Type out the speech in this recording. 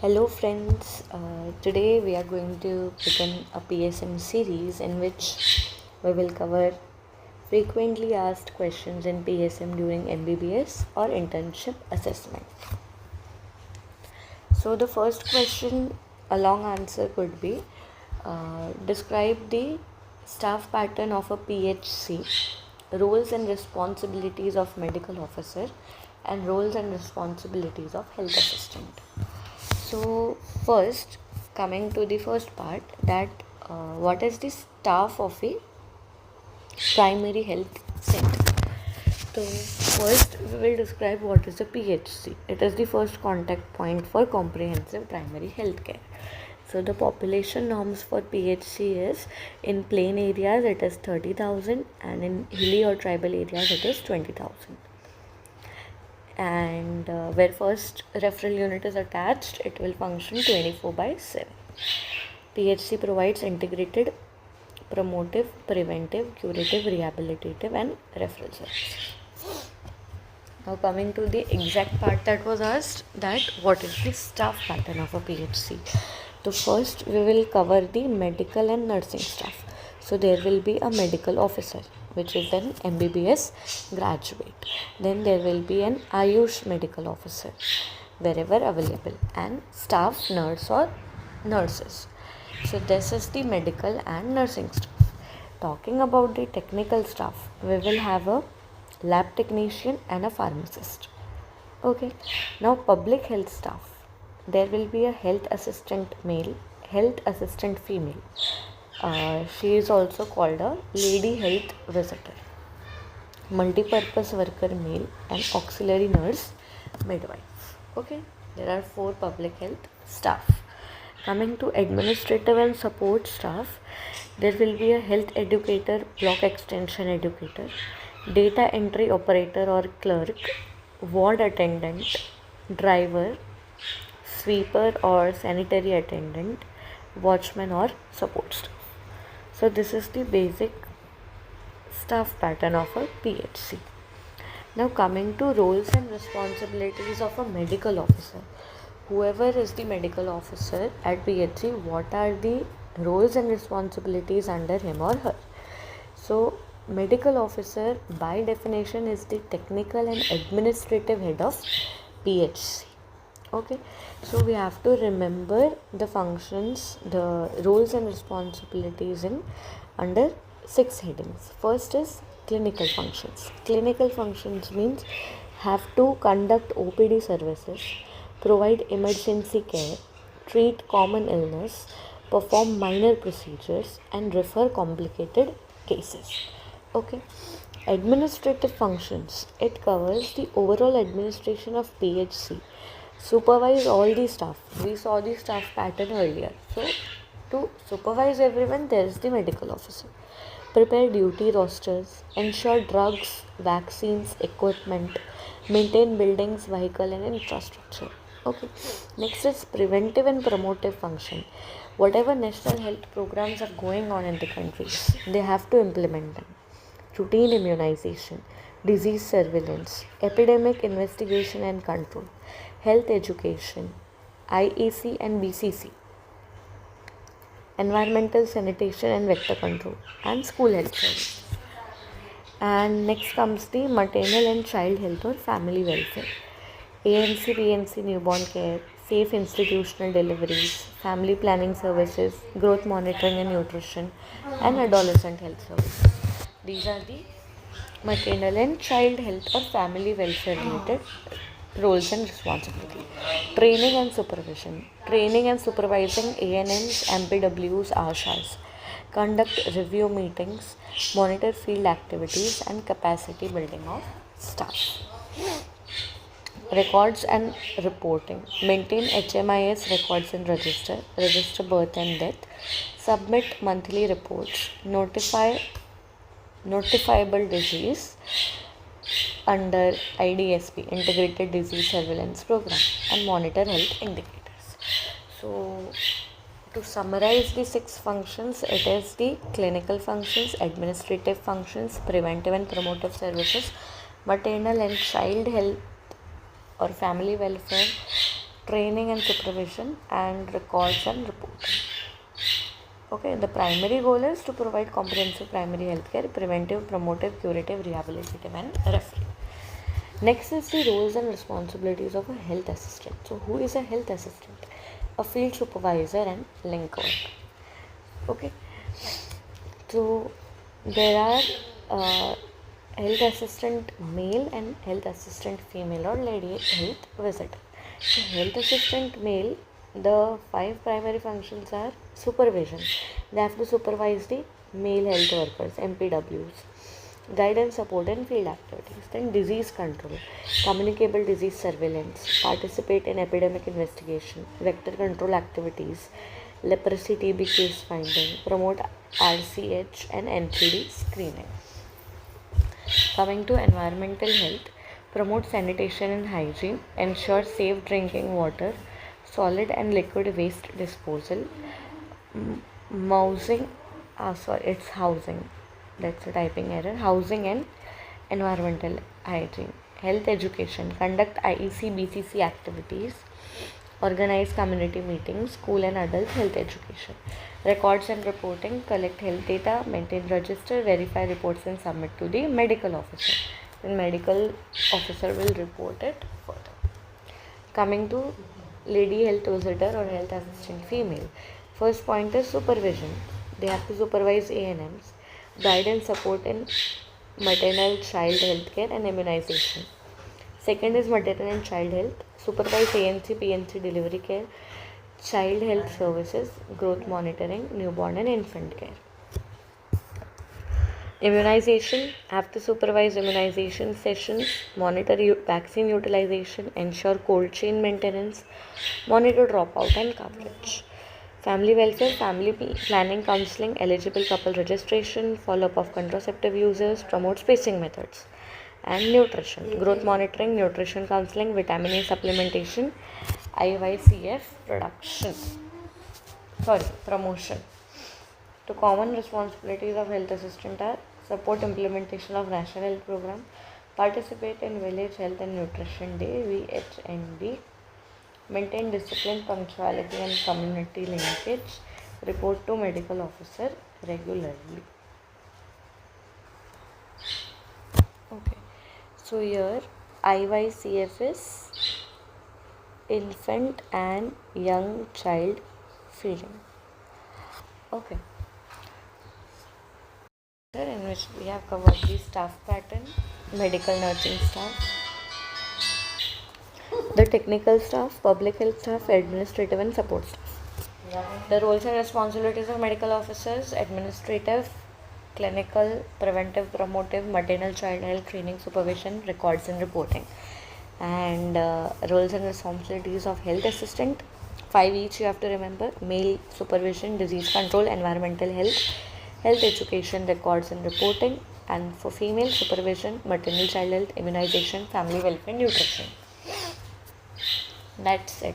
Hello friends, today we are going to begin a PSM series in which we will cover frequently asked questions in PSM during MBBS or Internship Assessment. So the first question, a long answer could be, describe the staff pattern of a PHC, roles and responsibilities of medical officer and roles and responsibilities of health assistant. So first, coming to the first part, that what is the staff of a primary health center. So first we will describe what is a PHC. It is the first contact point for comprehensive primary health care. So the population norms for PHC is, in plain areas it is 30,000 and in hilly or tribal areas it is 20,000. And where first referral unit is attached, it will function 24/7. PHC provides integrated promotive, preventive, curative, rehabilitative and referral services. Now coming to the exact part that was asked, that what is the staff pattern of a PHC. So first we will cover the medical and nursing staff. So there will be a medical officer, which is an MBBS graduate. Then there will be an Ayush medical officer wherever available, and staff nurse or nurses. So this is the medical and nursing staff. Talking about the technical staff, we will have a lab technician and a pharmacist. Okay, now public health staff. There will be a health assistant male, health assistant female. She is also called a lady health visitor, multi-purpose worker male and auxiliary nurse midwife. Okay, there are 4 public health staff. Coming to administrative and support staff, there will be a health educator, block extension educator, data entry operator or clerk, ward attendant, driver, sweeper or sanitary attendant, watchman or support staff. So this is the basic staff pattern of a PHC. Now coming to roles and responsibilities of a medical officer. Whoever is the medical officer at PHC, what are the roles and responsibilities under him or her? So medical officer by definition is the technical and administrative head of PHC. Okay, so we have to remember the functions, the roles and responsibilities in under 6 headings. First is clinical functions. Clinical functions means have to conduct OPD services, provide emergency care, treat common illness, perform minor procedures and refer complicated cases. Okay, administrative functions, it covers the overall administration of PHC, supervise all the staff. We saw the staff pattern earlier. So to supervise everyone, there is the medical officer. Prepare duty rosters, ensure drugs, vaccines, equipment, maintain buildings, vehicle and infrastructure. Okay. Next is preventive and promotive function. Whatever national health programs are going on in the countries, they have to implement them. Routine immunization, disease surveillance, epidemic investigation and control, health education, IEC and BCC, environmental sanitation and vector control, and school health service. And next comes the maternal and child health or family welfare, ANC, PNC, newborn care, safe institutional deliveries, family planning services, growth monitoring and nutrition, and adolescent health services. These are the maternal and child health or family welfare related roles and responsibility. Training and supervision. Training and supervising ANMs, MPWs, ASHAs. Conduct review meetings, monitor field activities and capacity building of staff. Records and reporting. Maintain HMIS records and register birth and death, submit monthly reports, notifiable disease under IDSP, Integrated Disease Surveillance Program, and monitor health indicators. So to summarize the 6 functions, it is the clinical functions, administrative functions, preventive and promotive services, maternal and child health or family welfare, training and supervision, and records and reporting. Okay, the primary goal is to provide comprehensive primary healthcare, preventive, promotive, curative, rehabilitative, and referral. Next is the roles and responsibilities of a health assistant. So, who is a health assistant? A field supervisor and link worker. Okay, so there are health assistant male and health assistant female or lady health visitor. So, health assistant male, the 5 primary functions are supervision. They have to supervise the male health workers, MPWs, guidance, support, and field activities. Then disease control, communicable disease surveillance, participate in epidemic investigation, vector control activities, leprosy TB case finding, promote RCH and NCD screening. Coming to environmental health, promote sanitation and hygiene, ensure safe drinking water, solid and liquid waste disposal, housing, that's a typing error, housing and environmental hygiene. Health education, conduct IEC BCC activities, organize community meetings, school and adult health education. Records and reporting, collect health data, maintain register, verify reports and submit to the medical officer. The medical officer will report it further. Coming to lady health visitor or health assistant female. First point is supervision. They have to supervise ANMs, guidance, support in maternal child health care and immunization. Second is maternal and child health, supervise ANC, PNC delivery care, child health services, growth monitoring, newborn and infant care. Immunization, have to supervise immunization sessions, monitor vaccine utilization, ensure cold chain maintenance, monitor dropout and coverage. Family welfare, family planning, counseling, eligible couple registration, follow-up of contraceptive users, promote spacing methods. And nutrition, growth monitoring, nutrition counseling, vitamin A supplementation, IYCF promotion. The common responsibilities of health assistant are support implementation of National Health Program, participate in Village Health and Nutrition Day VHND, maintain discipline, punctuality and community linkage, report to medical officer regularly. Okay, so here IYCF is infant and young child feeding. Okay, in which we have covered the staff pattern, medical nursing staff, the technical staff, public health staff, administrative and support staff. The roles and responsibilities of medical officers: administrative, clinical, preventive, promotive, maternal child health, training, supervision, records and reporting. And roles and responsibilities of health assistant, 5 each you have to remember: male supervision, disease control, environmental health, health education, records and reporting. And for female, supervision, maternal child health, immunization, family welfare, nutrition. That's it.